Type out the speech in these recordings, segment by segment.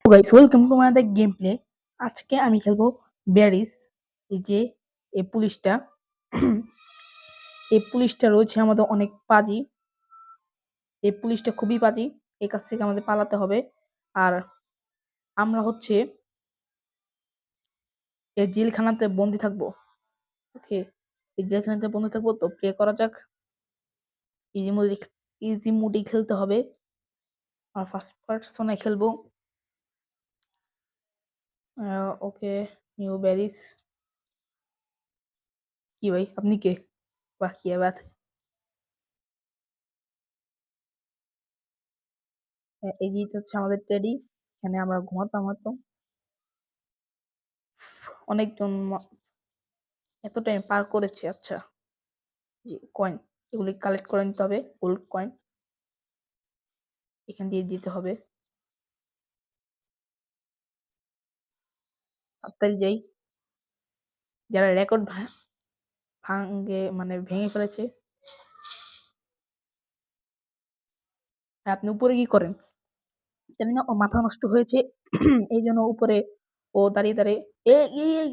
Guys, welcome to my the game play. আজকে আমি খেলবো ব্যারিস। এই যে এই পুলিশটা এই পুলিশটা রয়েছে আমাদের অনেক পাজি। এই পুলিশটা খুবই পাজি। এর কাছ থেকে আমাদের পালাতে হবে। আর আমরা হচ্ছে এই জেলখানাতে বন্দি থাকবো। ওকে, এই জেলখানাতে বন্দি থাকবো। তো প্লে করা যাক। ইজি মোডে খেলতে হবে। আর ফার্স্ট পার্সনে খেলবো। ওকে, নিউ ব্যারিস। কি ভাই, আপনি কে? বাহ, কি বাত। এই যে হচ্ছে আমাদের টেডি। এখানে আমরা ঘুমাতাম হয়তো। অনেকজন এত টাইম পার করেছে। আচ্ছা, জি, কয়েন এগুলি কালেক্ট করে নিতে হবে। গোল্ড কয়েন এখান দিয়ে দিতে হবে। তাড়াতাড়ি যাই। যারা রেকর্ড ভাঙে মানে ভেঙে ফেলেছে। আপনি উপরে কি করেন জানি না। ও মাথা নষ্ট হয়েছে এই জন্য উপরে ও দাঁড়িয়ে দাঁড়িয়ে এই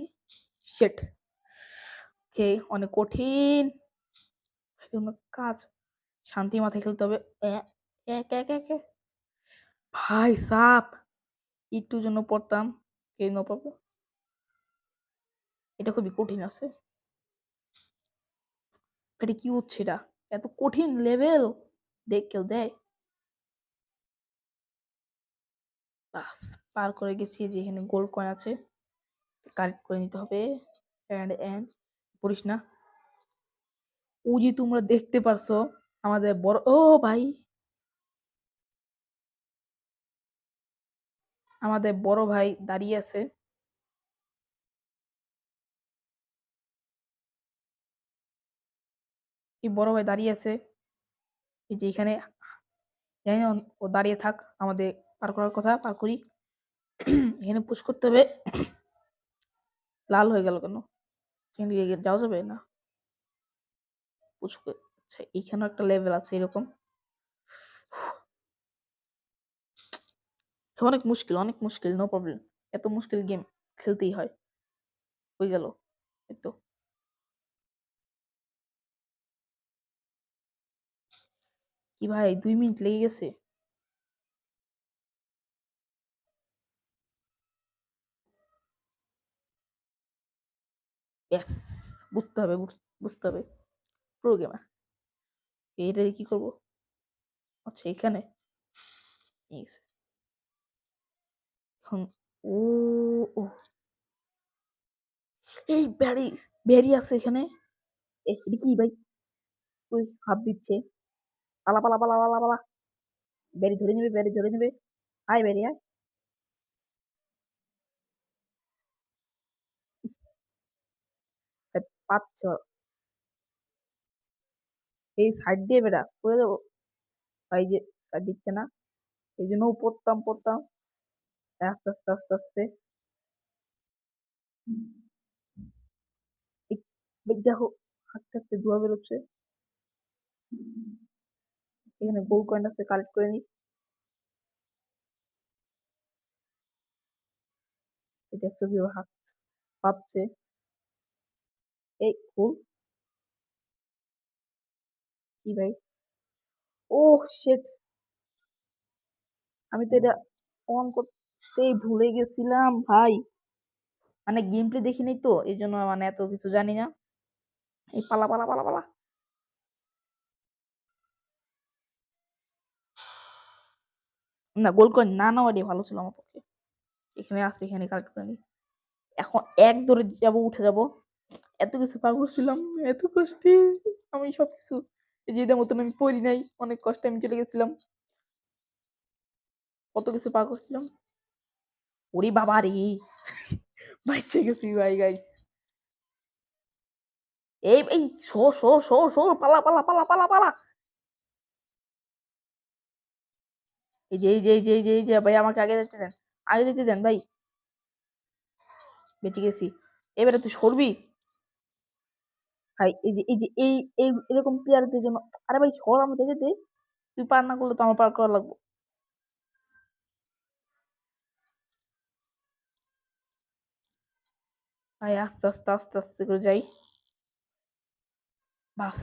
শেট। কে অনেক কঠিন কাজ। শান্তি মাথায় খেলতে হবে। ভাই সাপ একটুর জন্য পড়তাম। এটা খুবই কঠিন আছে। এটা কি হচ্ছে? এটা এত কঠিন লেভেল কেউ দেয়? বাস, পার করে গেছি। যে এখানে গোল্ড কয়েন আছে, কালেক্ট করে নিতে হবে। এন্ড পড়িস না। ও যে তোমরা দেখতে পারছো আমাদের বড় ও ভাই, আমাদের বড় ভাই দাঁড়িয়ে আছে। এই বড় ভাই দাঁড়িয়ে আছে এই যে এখানে। জানি না, ও দাঁড়িয়ে থাক। আমাদের পার করার কথা, পার করি। এখানে পুশ করতে হবে। লাল হয়ে গেল কেন? এখানে যাওয়া যাবে না। পুশ করে। আচ্ছা, এখানেও একটা লেভেল আছে এরকম। অনেক মুশকিল, অনেক মুশকিল। No problem. এত মুশকিল গেম খেলতেই হয়। হয়ে গেল। এই তো। কি ভাই, 2 মিনিট লেগে গেছে। ব্যাস, বুঝতে হবে, বুঝতে হবে। Pro gamer. এইটা কি করবো? আচ্ছা, এখানে এখন ও ও এই ব্যারি ব্যারি আছে এখানে। এটা কি ভাই? ওই হাত দিচ্ছে। পালা পালা পালা পালা পালা। ব্যারি ধরে নেবে, ব্যারি ধরে নেবে। আয় ব্যারি আয়। পাচ্ছ এই সাইড দিয়ে বেড়া পড়ে যাবো। ভাই যে সাইড দিচ্ছে না, এই জন্য পড়তাম পড়তাম আস্তে আস্তে আস্তে আস্তে। দেখো, হাঁটতে হাঁটতে ধোয়া বেরোচ্ছে। এখানে গোল্ড কয়েন আছে, কালেক্ট করে নি। দেখছো কিভাবে হাত পাচ্ছে। এই ফুল কি ভাই? ও শেট, আমি তো এটা অন করতেই ভুলে গেছিলাম ভাই। মানে গেম প্লে দেখিনি তো, এই জন্য মানে এত কিছু জানি না। এই পালা পালা পালা পালা। না, গোল্ড কয়েন না নেওয়াটাই ভালো ছিল আমার পক্ষে। এখানে আছে, এখানে কালেক্ট করে নি। এখন এক দৌড়ে যাবো, উঠে যাব। এত কিছু পার করছিলাম, এত কষ্টে। আমি সবকিছু যে মতন আমি পড়ি নাই। অনেক কষ্টে আমি চলে গেছিলাম। কত কিছু পার করছিলাম। ওরে বাবা রে, বাচ্চা গেছি ভাই গাইস। এই শো শো শো শো, পালা পালা পালা পালা পালা। এই যে ভাই, আমাকে আগে যেতে দেন, আগে যেতে দেন ভাই। বেঁচে গেছি। এবারে তুই সরবি ভাই। এই এরকম প্লেয়ারদের জন্য। আরে ভাই সর, আমার যেতে। তুই পার না করলে তো আমার পার করা লাগবে। ভাই আস্তে আস্তে আস্তে আস্তে করে যাই। বাস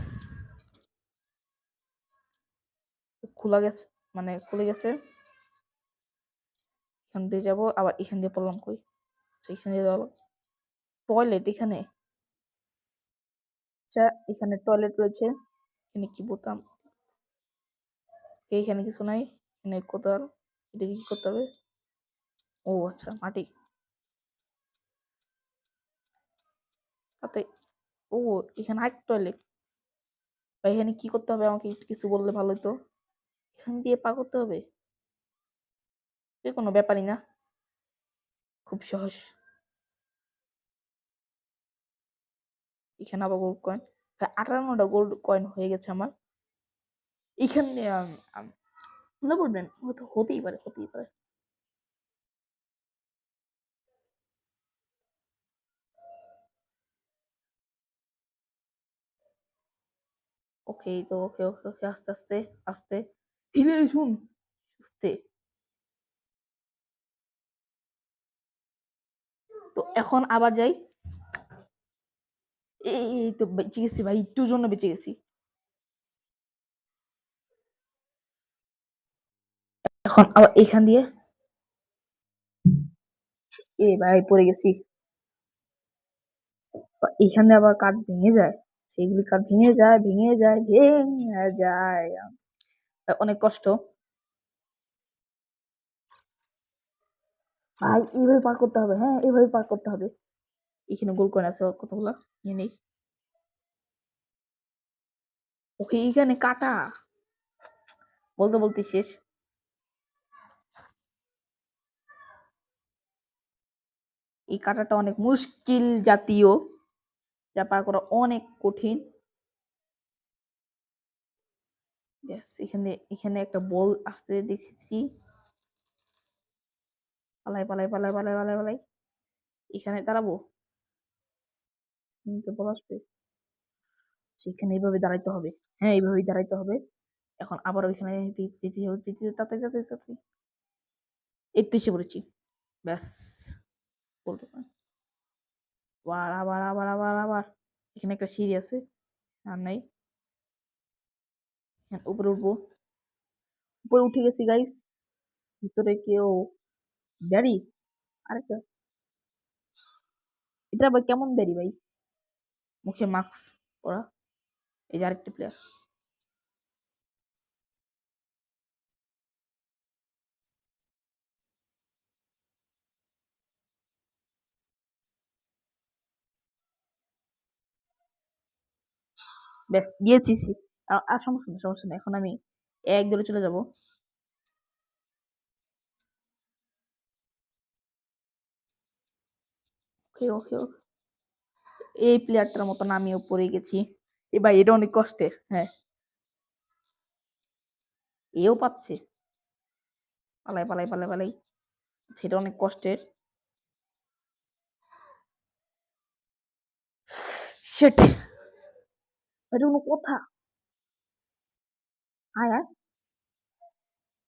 খোলা গেছে, মানে খুলে গেছে। এখান দিয়ে যাবো, আবার এখান দিয়ে পড়লাম কই? এখান দিয়ে যাবো টয়লেট এখানে। আচ্ছা এখানে টয়লেট রয়েছে। এখানে কি বোতাম? এখানে কিছু নাই। এখানে কোদাল, এটা কি করতে হবে? ও আচ্ছা মাটি। তাতে ও এখানে আরেক টয়লেট। বা এখানে কি করতে হবে আমাকে একটু কিছু বললে ভালো হতো। এখান দিয়ে পা করতে হবে, যে কোনো ব্যাপারই না, খুব সহজ। এখানে আবার গোল্ড কয়েন, 58টা গোল্ড কয়েন হয়ে গেছে আমার। এখানে মনে করবেন হয়তো হতেই পারে, হতেই পারে। ওকে তো ওকে ওকে ওকে আস্তে আস্তে আস্তে ধীরে শুন সুস্থে। তো এখন আবার যাই। এই তো বেঁচে গেছি ভাই, একটুর জন্য বেঁচে গেছি। এখন আবার এখান দিয়ে এ ভাই পড়ে গেছি। এখানে আবার কাঠ ভেঙে যায়, সেইগুলি কাঠ ভেঙে যায় ভেঙে যায় ভেঙে যায়। অনেক কষ্ট। ভাই এইভাবে পার করতে হবে, হ্যাঁ এইভাবে পার করতে হবে। এখানে গোল কয়েন আছে কতগুলা, নিয়ে নেই। ওকে এইখানে কাটা, বলতে বলতে শেষ। এই কাটাটা অনেক মুশকিল জাতীয়, যা পার করা অনেক কঠিন। ব্যাস এখানে এখানে একটা বল আসতে দেখেছি। পালাই পালাই পালাই পালাই পালাই পালাই। এখানে দাঁড়াবো, বল আসবে, সেখানে এইভাবে দাঁড়াইতে হবে। হ্যাঁ এইভাবেই দাঁড়াইতে হবে। এখন আবার ওইখানে যেতে হবে, তাতে যাতে যাতে এই তো এসে পড়েছি। ব্যাস বলতে পারেন। আবার আবার আবার আবার আবার এখানে একটা সিঁড়ি আছে, আর নাই। উপরে উঠবো, উপরে উঠে গেছি গাইস। ভিতরে কেউ ব্যারি, আরেকটা, এটা আবার কেমন ব্যারি ভাই? মুখে মাস্ক পরা। এই যে আরেকটা প্লেয়ার। ব্যাস গিয়েছি। আর সমস্যা নেই, সমস্যা নেই। এখন আমি এক দৌড়ে চলে যাব। ওকে ওকে ওকে। এই প্লেয়ারটার মতন আমিও পড়ে গেছি। এ ভাই এটা অনেক কষ্টের, হ্যাঁ। এও পাচ্ছে, পালাই পালাই পালাই পালাই। সেটা অনেক কষ্টের। শিট, এটা কোনো কথা? আয় আয়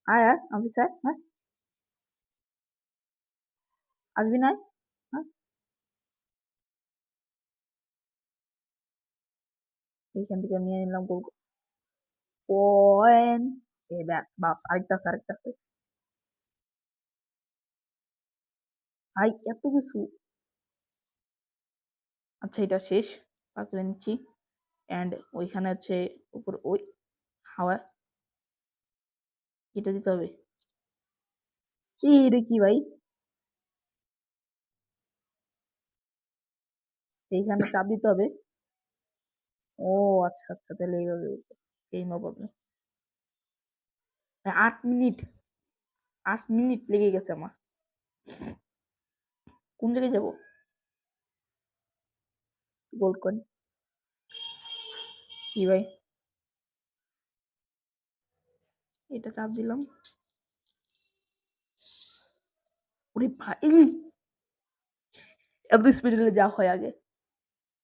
আয় আয়, আমি চাই, হ্যাঁ আসবি না, হ্যাঁ। এইখান থেকে নিয়ে নিলাম গোল কয়েন। এ ব্যাস বাস, আরেকটা আছে আরেকটা আছে। ভাই এত কিছু। আচ্ছা এটা শেষ, পাকড়ে নিচ্ছি। এন্ড ওইখানে হচ্ছে উপর ওই হাওয়া, এটা দিতে হবে। এটা কি ভাই? এইখানে চাপ দিতে হবে। ও আচ্ছা আচ্ছা, তাহলে এইভাবে উঠবে। এই নো প্রবলেম। 8 মিনিট, 8 মিনিট লেগে গেছে আমার। কোন জায়গায় যাবো? গোল্ড কয়েন, কি ভাই? এটা চাপ দিলাম। ওরে ভাই, এত স্পিডে যা হয় আগে।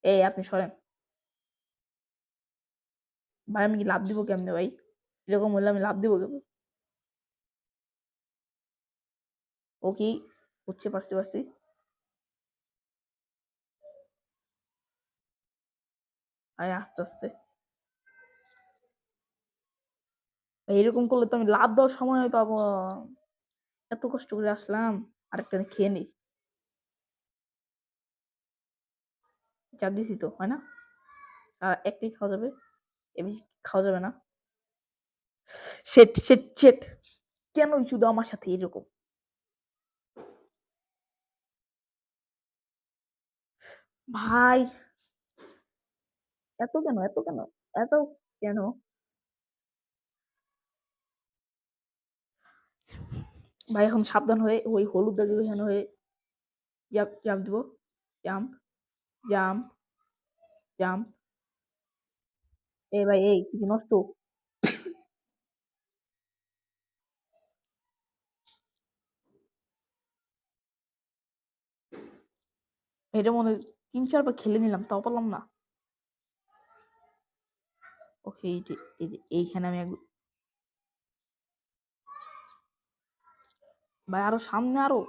এই আপনি সরেন। ভাই আমি কি লাভ দিব কেমনে ভাই? এরকম হলে আমি লাভ দিব কেমন? ওকে, হচ্ছে পারছি পারছি। ভাই আস্তে, আস্তে। ভাই এরকম করলে তো আমি লাফ দেওয়ার সময় পাবো। এত কষ্ট করে আসলাম। আরেকটা খেয়ে নেই। চাপ দিছি তো, হয় না? আর একটাই খাওয়া যাবে। এর বেশি খাওয়া যাবে না। Shit, shit, shit! কেনই শুধু আমার সাথে এরকম? ভাই এত কেন? এত কেন? এত কেন? ভাই এখন সাবধান হয়ে ওই হলুদ দাগের ওইখানে হয়ে জাম্প দিব। Jump, jump, jump. এই ভাই এই তুই কি নষ্ট? এটা মনে হয় ৩-৪ বার খেলে নিলাম তাও পারলাম না। ওকে এই যে এইখানে আমি ভাই আরো সামনে আরো।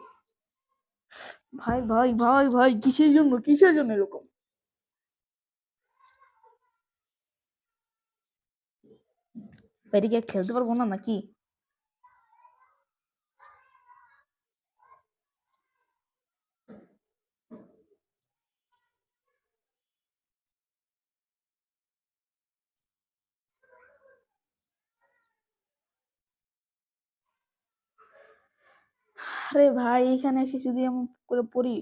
ভাই, ভাই, ভাই, ভাই কিসের জন্য? কিসের জন্য এরকম? ভাই এটা কি আর খেলতে পারবো না নাকি? আরে ভাই এইখানে এসে যদি এমন করে পড়ি।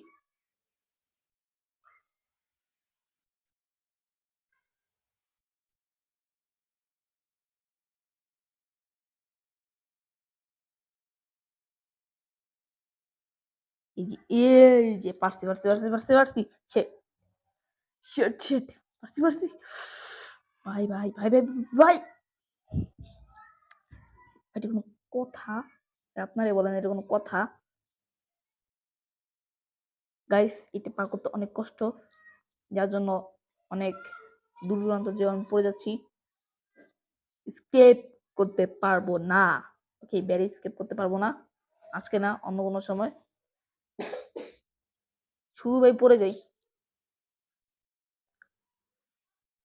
এই যে এই যে পারছি, পারছি, পারছি, পারছি, পারছি। Shit, shit, shit! পারছি, পারছি। ভাই, ভাই, ভাই, ভাই, ভাই! এটা কোনো কথা? আপনারাই বলেন এটা কোনো কথা? গাইস এটা পার করতে অনেক কষ্ট। যার জন্য অনেক দূর দূরান্ত যে আমি পড়ে যাচ্ছি। স্কেপ করতে পারবো না। ওকে ব্যারি স্কেপ করতে পারবো না। আজকে না অন্য কোনো সময়। শুধু ভাই পড়ে যাই।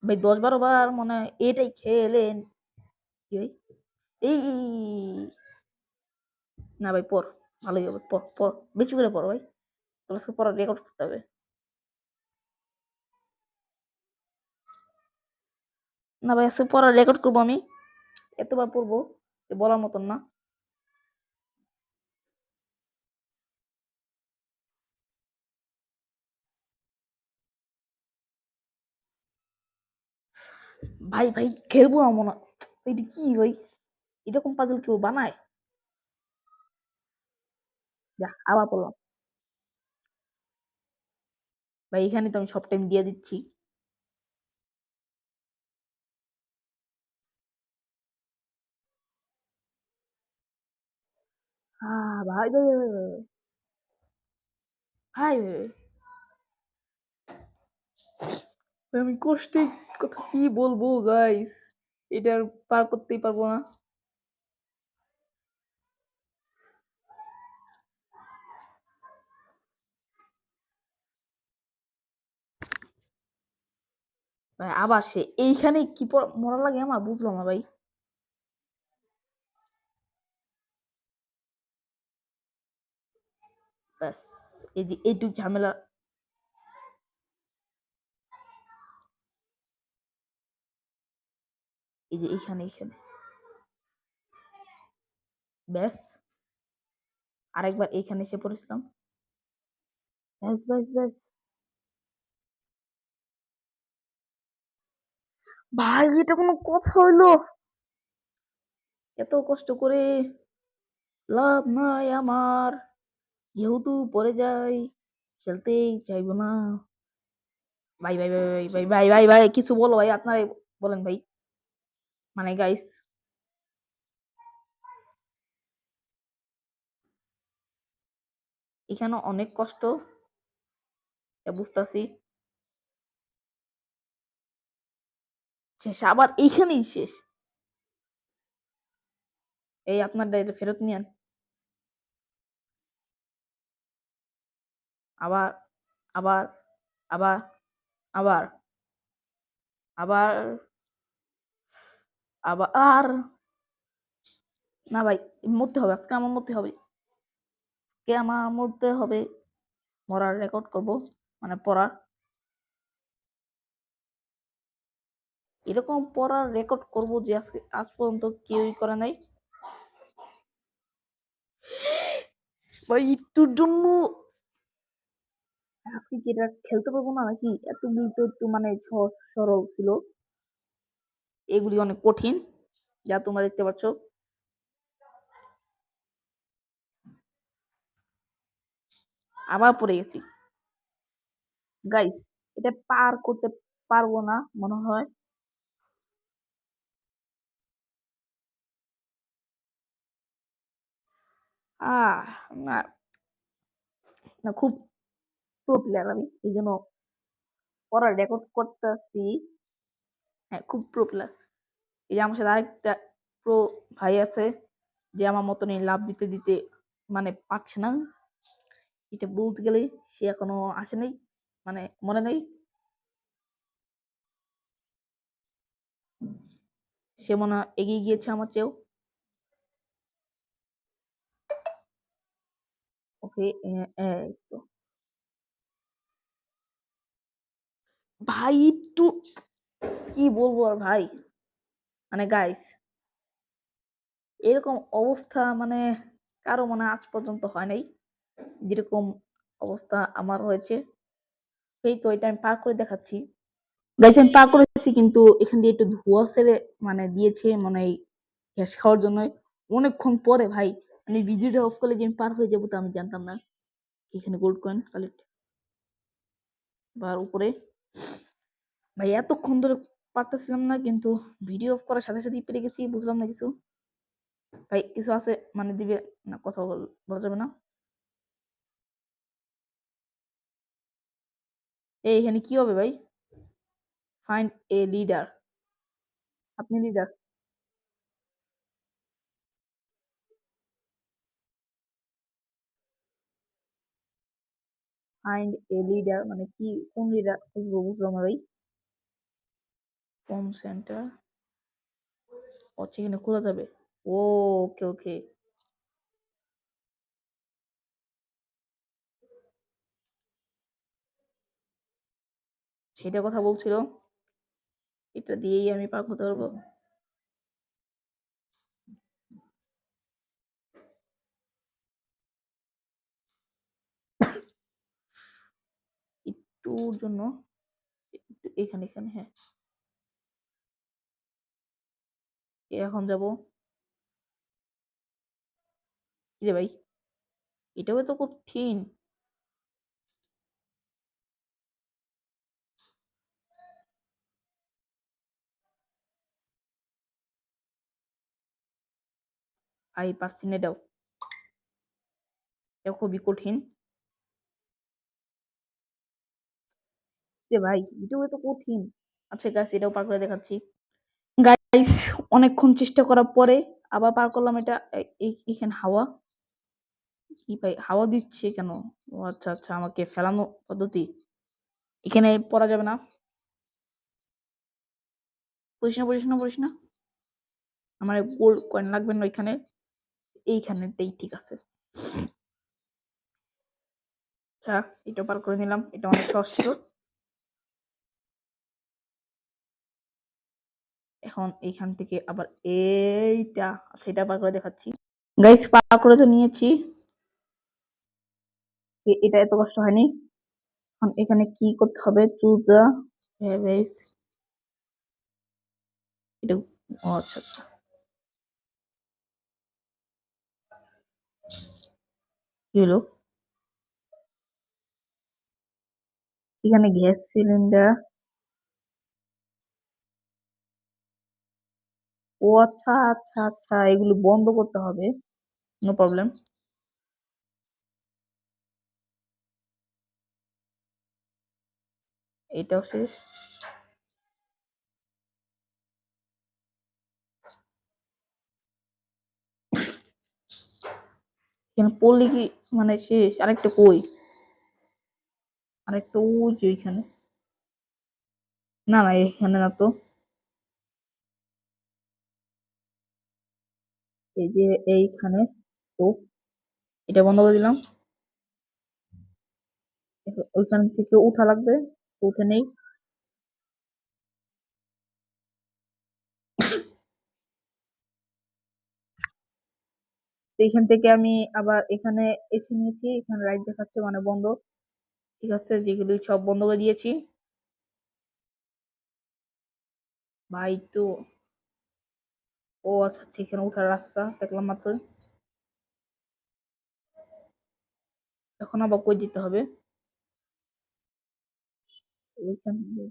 ভাই ১০-১২ বার মনে হয় এটাই খেলেন। কি ভাই? না ভাই পড়। ভালোই হবে। পড়, পড়। বেশি করে পড় ভাই। তোর আজকে পড়ার রেকর্ড করতে হবে। না ভাই আজকে পড়ার রেকর্ড করবো আমি। এতবার পড়বো যে বলার মতন না। ভাই, ভাই খেলবো না মনে হয়। এটা কি ভাই? এরকম পাজল কেউ বানায়? যা আবার পড়লাম। ভাই এখানে তো আমি সব টাইম দিয়ে দিচ্ছি। ভাই, ভাই, ভাই, ভাই, ভাই, ভাই, ভাই, ভাই, আমি কষ্টে কথা কি বলবো গাইস? এটা আর পার করতেই পারবো না। ভাই আবার সে এইখানে কি মরা লাগে আমার বুঝলাম না ভাই। ব্যাস এই যে এইটুক ঝামেলা। এই যে এইখানে ব্যাস আরেকবার এইখানে এসে পড়েছিলাম। ব্যাস, ব্যাস, ব্যাস। ভাই এটা কোনো কথা হইলো? এত কষ্ট করে লাভ নাই আমার। যেহেতু পড়ে যাই, খেলতেই চাইবো না। ভাই, ভাই, ভাই, ভাই, ভাই, ভাই, ভাই, ভাই, কিছু বলো ভাই আপনারাই বলেন ভাই। মানে গাইস এখানে অনেক কষ্ট বুঝতাছি। শেষ আবার এইখানেই শেষ। এই আপনার এটা ফেরত নিয়েন। আবার, আবার, আবার, আবার, আবার আবার না ভাই, মরতে হবে আজকে, আমার মরতে হবে, কে আমার মরতে হবে, মরার রেকর্ড করব, মানে পড়ার, এরকম পড়ার রেকর্ড করব যে আজকে আজ পর্যন্ত কেউই করে নাই ভাই। একটুর জন্য আজকে কি এটা খেলতে পারবো না নাকি? এতগুলি তো একটু মানে সহজ সরল ছিল, এগুলি অনেক কঠিন, যা তোমরা দেখতে পাচ্ছ। আবার পড়ে গেছি গাইস, এটা পার করতে পারবো না মনে হয়। আহ না, না খুব প্রো প্লেয়ার আমি, এই জন্য পড়ার রেকর্ড করতেছি। হ্যাঁ, খুব প্রো প্লেয়ার। এই যে আমার সাথে আরেকটা প্রো ভাই আছে, যে আমার মতনই লাভ দিতে দিতে মানে পারছে না, এটা বলতে গেলে সে এখনো আসে নাই, মানে মনে নেই, সে মনে হয় এগিয়ে গিয়েছে আমার চেয়েও। ওকে, এই তো ভাই, একটু কি বলবো আর ভাই, মানে গাইস, এরকম অবস্থা মানে কারো মনে আজ পর্যন্ত হয় নাই, যেরকম অবস্থা আমার হয়েছে। এই তো এটা আমি পার করে দেখাচ্ছি গাইস, আমি পার করেছি, কিন্তু এখান দিয়ে একটু ধোঁয়া ছেড়ে মানে দিয়েছে মানে এই গ্যাস খাওয়ার জন্য। অনেকক্ষণ পরে ভাই, মানে ভিডিওটা অফ করলে যে আমি পার হয়ে যাবো তা আমি জানতাম না। এখানে গোল্ড কয়েন কালেক্ট, বা উপরে ভাই এতক্ষণ ধরে পারতেছিলাম না, কিন্তু ভিডিও অফ করার সাথে সাথেই পেরে গেছি, বুঝলাম না কিছু। ভাই কিছু আছে মানে দিবে না, কথা বলা যাবে না। এই এখানে কি হবে ভাই? ফাইন্ড এ লিডার, আপনি লিডার। ফাইন্ড এ লিডার মানে কি, কোন লিডার খুঁজবো, বুঝলাম না ভাই। হোম সেন্টার, হচ্ছে এখানে খোলা যাবে। ও, ওকে ওকে, সেটা কথা বলছিল, এটা দিয়েই আমি পার হতে পারবো। একটুর জন্য এখানে এখানে, হ্যাঁ এখন যাব। কি রে ভাই, এটাও তো কঠিন। আই পারছি না, এটাও এটা খুবই কঠিন রে ভাই, এটাও তো কঠিন। আচ্ছা গাছ, এটাও পার করে দেখাচ্ছি গাইস। অনেকক্ষণ চেষ্টা করার পরে আবার পার করলাম এটা। এখানে হাওয়া, কি ভাই হাওয়া দিচ্ছে কেন? ও আচ্ছা আচ্ছা, আমাকে ফেলানো পদ্ধতি, এখানে পড়া যাবে না। পড়িস না পড়িস না পড়িস না, আমার গোল্ড কয়েন লাগবে না ওইখানে, এইখানেটাই ঠিক আছে। আচ্ছা, এটা পার করে নিলাম, এটা অনেক সহজ ছিল। এখন এইখান থেকে আবার এইটা, আচ্ছা এটা পার করে দেখাচ্ছি গাইস, পার করে তো নিয়েছি, এটা এত কষ্ট হয়নি। এখন এখানে কি করতে হবে, চুজ এটা, ও আচ্ছা আচ্ছা, কি হলো, এখানে গ্যাস সিলিন্ডার, ও আচ্ছা আচ্ছা আচ্ছা, এগুলো বন্ধ করতে হবে, নো প্রবলেম। এটাও শেষ, এখানে পড়লে কি মানে শেষ? আরেকটা কই, আরেকটা ওই যে ওইখানে, না না, এখানে না তো। এই যে এইখানে তো, এটা বন্ধ করে দিলাম। ওইখান থেকে উঠা লাগবে, উঠে নেই। তো এইখান থেকে আমি আবার এখানে এসে নিয়েছি, এখানে লাইট দেখাচ্ছে মানে বন্ধ। ঠিক আছে, যেগুলি সব বন্ধ করে দিয়েছি। ভাই তো, ও আচ্ছা আচ্ছা, এখানে উঠার রাস্তা দেখলাম মাত্র। এখন আবার কই দিতে হবে? ওইখান দিয়ে।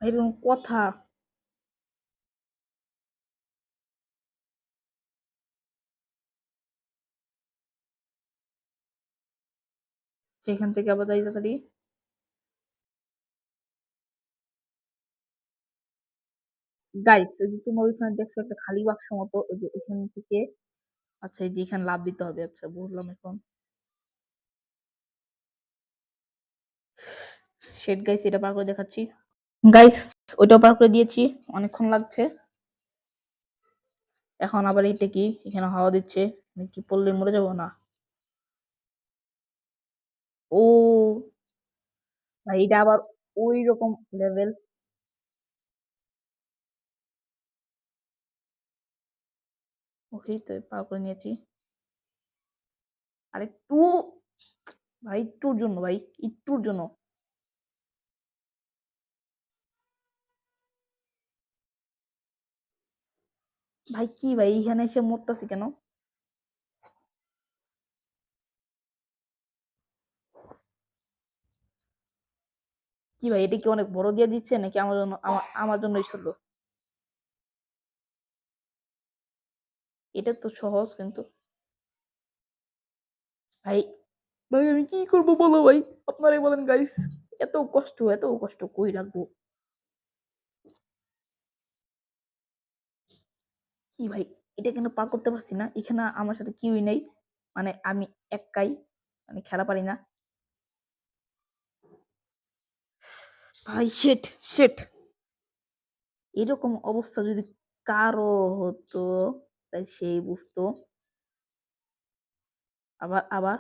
ভাই, এরকম কথা। সেখান থেকে আবার যাই তাড়াতাড়ি। গাইস, ওই যে তোমার ওইখানে দেখছো একটা খালি বাক্স মতো, ওই যে ওইখান থেকে। আচ্ছা, এই যে এখানে লাভ দিতে হবে, আচ্ছা বুঝলাম এখন। শেট গাইস, এটা পার করে দেখাচ্ছি। গাইস, ওইটাও পার করে দিয়েছি, অনেকক্ষণ লাগছে। এখন আবার এইটা কি, এখানে হাওয়া দিচ্ছে, আমি কি পড়লে মরে যাবো না? ও ভাই, এটা আবার ওই রকম লেভেল। ওকেই তো পার করে নিয়েছি। আরেকটু, ভাই একটুর জন্য, ভাই একটুর জন্য। ভাই কি ভাই, এখানে এসে মরতাছি কেন? কি ভাই, এটা কি অনেক বড় দিয়ে দিচ্ছে নাকি আমার জন্য, আমার জন্যই ছোট? এটা তো সহজ কিন্তু। ভাই, ভাই আমি কি করবো বলো ভাই, আপনারাই বলেন গাইস। এত কষ্ট, এত কষ্ট কই রাখবো? কি ভাই, এটা কেন পার করতে পারছি না? এখানে আমার সাথে কেউই নেই, মানে আমি একাই, মানে খেলা পারি না। ভাই শেট, শেট। এরকম অবস্থা যদি কারো হতো, তাই সেই বুঝতো। আবার আবার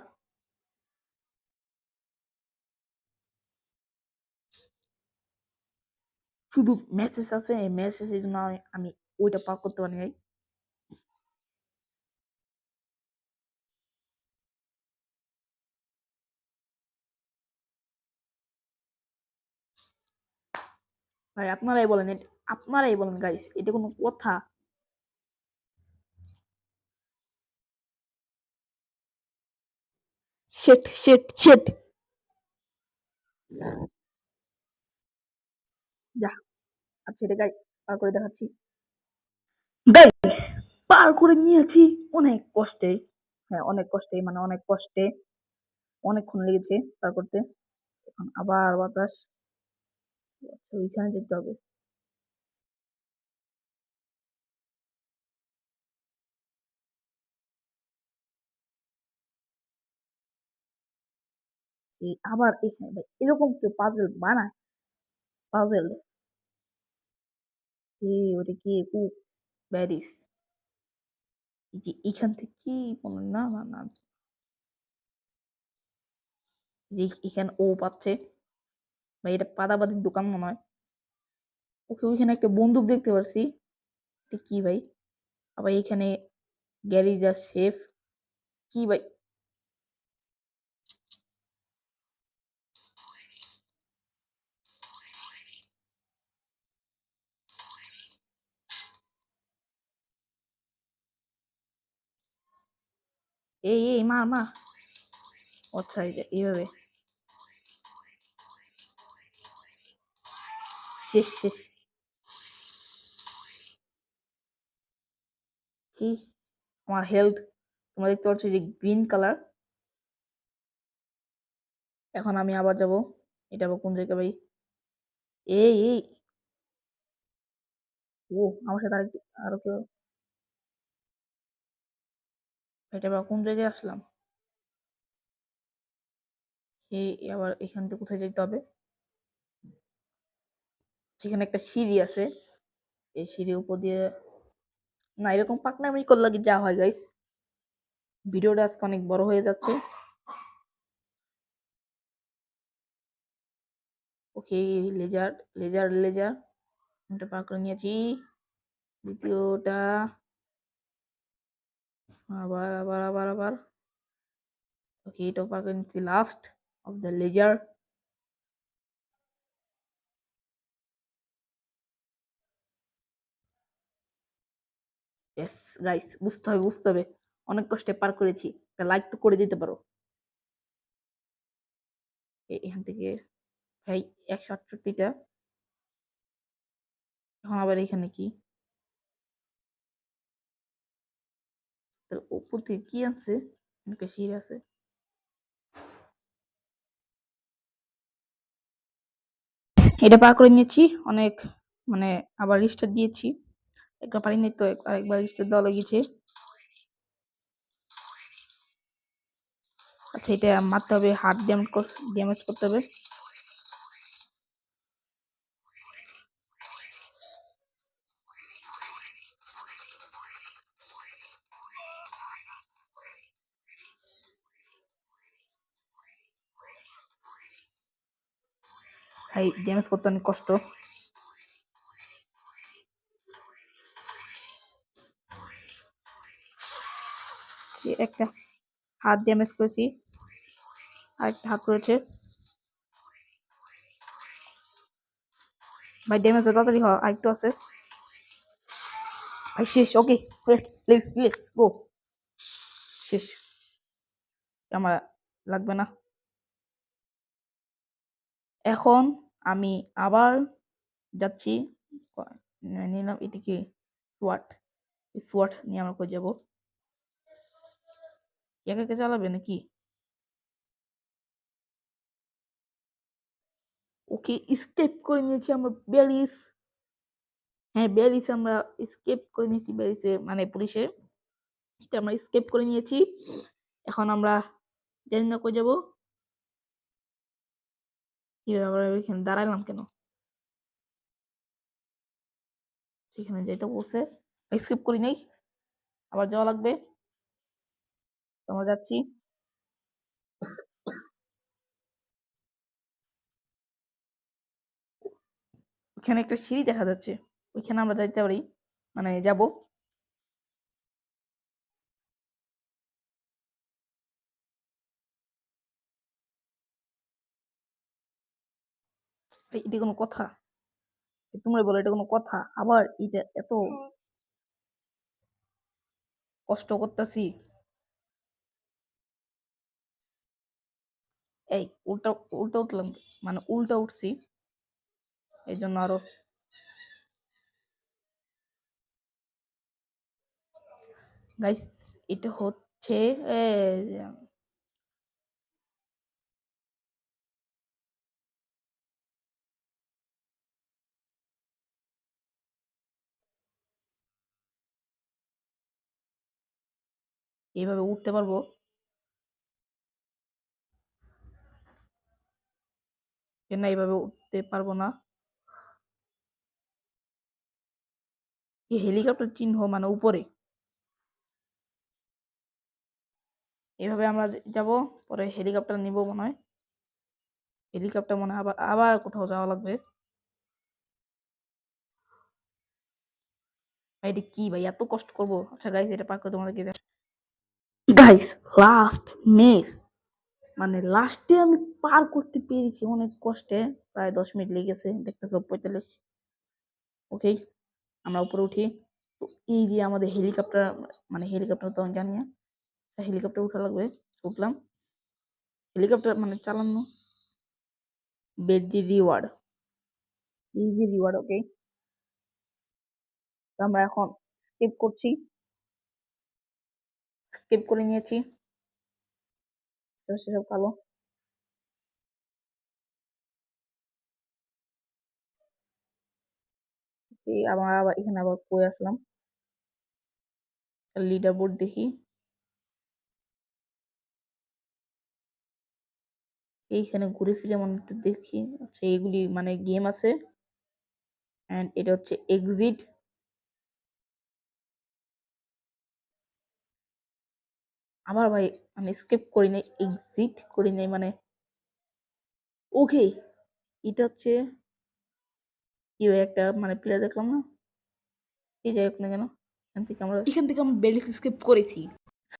শুধু মেসেজ আছে, এই মেসেজের জন্য আমি ওইটা পার করতে পারি নাই। ভাই আপনারাই বলেন, আপনারাই বলেন গাইস, এটা কোনো কথা? শেট, শেট, শেট। যা, আচ্ছা এটা গাইস পার করে দেখাচ্ছি। গাইস, পার করে নিয়েছি অনেক কষ্টে। হ্যাঁ, অনেক কষ্টে, মানে অনেক কষ্টে। অনেকক্ষণ লেগেছে পার করতে। এখন আবার বাতাস। আচ্ছা, ওইখানে যেতে হবে। এই আবার এখানে ভাই, এরকম কেউ পাজল বানায়? পাজল, ওটা কি কুক ব্যারিস? এই যে এখান থেকে না না না, যে এখানে ও পাচ্ছে। ভাই, এটা পাদাবাদির দোকান মনে হয়। ওকে, ওইখানে একটা বন্দুক দেখতে পারছি। এটা কি ভাই? আবার এখানে গ্যারিজা শেফ, কি ভাই? এই এই মা মা, আচ্ছা এইভাবে। শেষ শেষ। কি, আমার হেলথ, তোমরা দেখতে পাচ্ছ যে গ্রিন কালার। এখন আমি আবার যাব। এটা আবার কোন জায়গা ভাই? এই এই, ও আমার সাথে আরেক, আরো কেউ। এটা আবার কোন জায়গায় আসলাম? এই আবার এখান থেকে কোথায় যেতে হবে? সেখানে একটা সিঁড়ি আছে, এই সিঁড়ির উপর দিয়ে না এরকম পাকনামি করলে কি যা হয় গাইস, ভিডিওটা আজকে অনেক বড় হয়ে যাচ্ছে। ওকে, লেজার লেজার লেজার এটা পার করে নিয়েছি। দ্বিতীয়টা আবার আবার আবার আবার ওকে, এটাও পার করে নিচ্ছি। Last of the laser. Yes guys, বুঝতে হবে অনেক কষ্টে পার করেছি। একটা লাইক তো করে দিতে পারো। এখান থেকে ভাই 168টা। এখন আবার এখানে কি উপর থেকে কি আছে, একটা সিঁড়ি আছে। এটা পার করে নিয়েছি অনেক, মানে আবার রিস্টার্ট দিয়েছি। একবার পারিনি তো আরেকবার রিস্টার্ট দেওয়া লেগেছে। আচ্ছা, এটা মারতে হবে, হার্ট ড্যামেজ করতে হবে। ভাই ড্যামেজ করতে অনেক কষ্ট। একটা হাত ড্যামেজ করেছি, আরেকটা হাত রয়েছে। ভাই ড্যামেজ তাড়াতাড়ি হয়, আরেকটু আছে। ভাই শেষ। ওকে, প্লিজ প্লিজ গো। শেষ, আমার লাগবে না। এখন আমি আবার যাচ্ছি, নিলাম এটিকে সোয়াট। সোয়াট নিয়ে আমরা কই যাবো? একা একা চালাবে নাকি? ওকে, স্কেপ করে নিয়েছি আমরা ব্যারিস। হ্যাঁ ব্যারিস আমরা স্কেপ করে নিয়েছি, ব্যারিসে মানে পুলিশের এটা আমরা স্কেপ করে নিয়েছি। এখন আমরা জানি না কই যাবো। কি ব্যাপার, এখানে দাঁড়ালাম কেন? সেখানে যাইতে বলছে, স্কিপ করি নাই, আবার যাওয়া লাগবে। আমরা যাচ্ছি। ওখানে একটা সিঁড়ি দেখা যাচ্ছে, ওইখানে আমরা যাইতে পারি, মানে যাব। এটা কোনো কথা? তোমরা বলো এটা কোনো কথা? আবার এটা এত কষ্ট করতেছি। এই উল্টা উল্টা উঠলাম, মানে উল্টা উঠছি, এই জন্য আরো। গাইস এটা হচ্ছে এইভাবে উঠতে পারবো? কেন এইভাবে উঠতে পারবো না? এই হেলিকপ্টার চিহ্ন মানে উপরে, এভাবে আমরা যাব। পরে হেলিকপ্টার নিব মনে হয়, হেলিকপ্টার মনে হয় আবার আবার কোথাও যাওয়া লাগবে। ভাই এটা কি ভাই, এত কষ্ট করবো? আচ্ছা গাইস, এটা পার করে তোমাদেরকে গাইস লাস্ট মেস, মানে লাস্টে আমি পার করতে পেরেছি অনেক কষ্টে। প্রায় 10 মিনিট লেগেছে, দেখতেছো 45। ওকে, আমরা উপরে উঠি। তো এই যে আমাদের হেলিকপ্টার, মানে হেলিকপ্টার তো আমি জানি না, হেলিকপ্টার উঠা লাগবে। উঠলাম, হেলিকপ্টার মানে চালানো বেজি রিওয়ার্ড, ইজি রিওয়ার্ড। ওকে, তো আমরা এখন স্কিপ করছি, স্কিপ করে নিয়েছি। তো সেসব কালো আবার আবার এখানে আবার কই আসলাম, লিডার বোর্ড দেখি। এইখানে ঘুরে ফিরে মনে একটু দেখি। আচ্ছা এগুলি মানে গেম আছে। অ্যান্ড এটা হচ্ছে এক্সিট। আবার ভাই আমি স্কিপ করি নাই, এক্সিট করি নাই মানে। ওকে, এটা হচ্ছে কি একটা মানে প্লেয়ার দেখলাম না, এই যাই হোক না কেন, এখান থেকে আমরা বেলিক স্কিপ করেছি।